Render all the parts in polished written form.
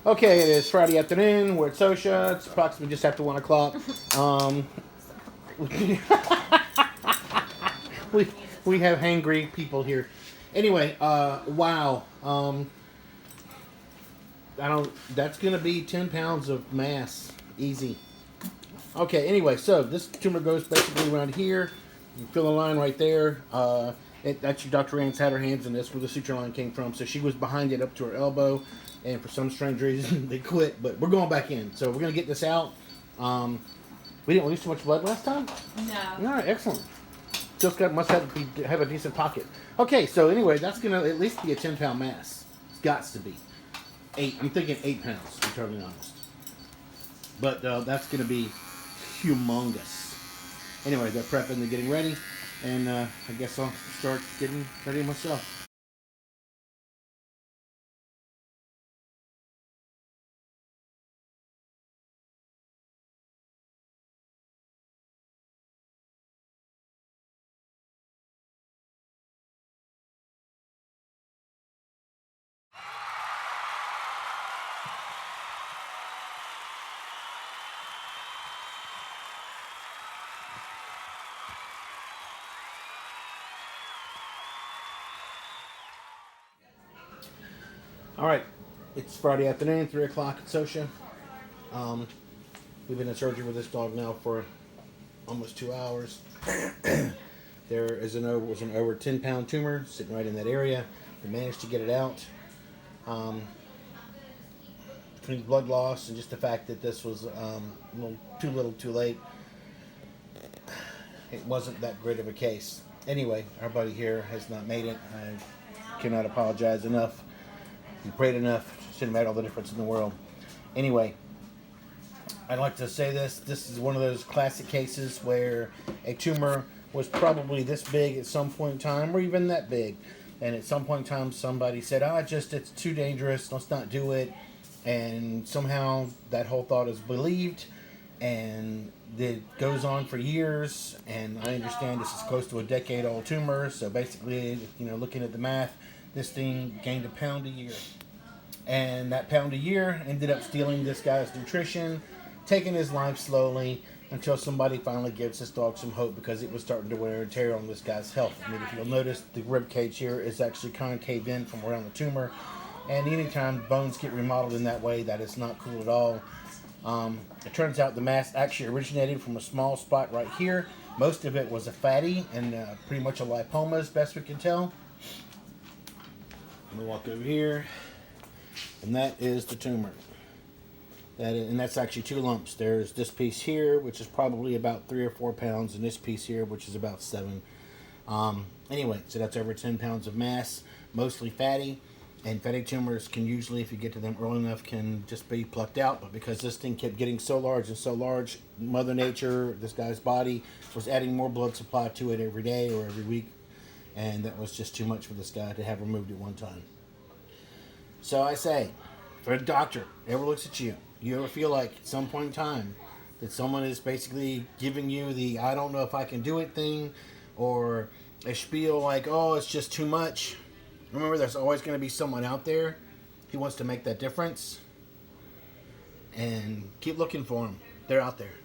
Okay, it is Friday afternoon. We're at Sosha. It's approximately just after 1 o'clock. we, we have hangry people here. Anyway, wow. That's going to be 10 pounds of mass. Easy. Okay, anyway, so this tumor goes basically around here. You feel the line right there. That's Dr. Ann's had her hands in this, where the suture line came from. So she was behind it up to her elbow, and for some strange reason, they quit. But we're going back in. So we're going to get this out. We didn't lose too much blood last time? No. All right, excellent. Just must have a decent pocket. Okay, so anyway, that's going to at least be a 10-pound mass. It's got to be. I'm thinking 8 pounds, to be totally honest. But that's going to be humongous. Anyway, they're prepping, they're getting ready, and I guess I'll start getting ready myself. All right, it's Friday afternoon, 3 o'clock at Sosha. We've been in surgery with this dog now for almost 2 hours. There was an over 10-pound tumor sitting right in that area. We managed to get it out. Between blood loss and just the fact that this was too little too late, it wasn't that great of a case. Anyway, our buddy here has not made it. I cannot apologize enough. We prayed enough. Shouldn't have made all the difference in the world. Anyway, I'd like to say this. This is one of those classic cases where a tumor was probably this big at some point in time, or even that big. And at some point in time, somebody said, it's too dangerous. Let's not do it. And somehow that whole thought is believed. And it goes on for years. And I understand this is close to a decade-old tumor. So basically, looking at the math, this thing gained a pound a year. And that pound a year ended up stealing this guy's nutrition, taking his life slowly, until somebody finally gives this dog some hope, because it was starting to wear and tear on this guy's health. I mean, if you'll notice, the rib cage here is actually concave in from around the tumor. And anytime bones get remodeled in that way, that is not cool at all. It turns out the mass actually originated from a small spot right here. Most of it was a fatty and pretty much a lipoma, as best we can tell. I'm going to walk over here, and that is the tumor. And that's actually 2 lumps. There's this piece here, which is probably about 3 or 4 pounds, and this piece here, which is about 7. Anyway, so that's over 10 pounds of mass, mostly fatty. And fatty tumors can usually, if you get to them early enough, can just be plucked out. But because this thing kept getting so large and so large, Mother Nature, this guy's body, was adding more blood supply to it every day or every week. And that was just too much for this guy to have removed at one time. So I say, for a doctor ever looks at you, you ever feel like at some point in time that someone is basically giving you the I don't know if I can do it thing, or a spiel like, oh, it's just too much, remember there's always going to be someone out there who wants to make that difference. And keep looking for them. They're out there.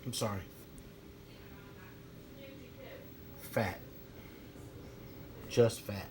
I'm sorry. Fat. Just fat.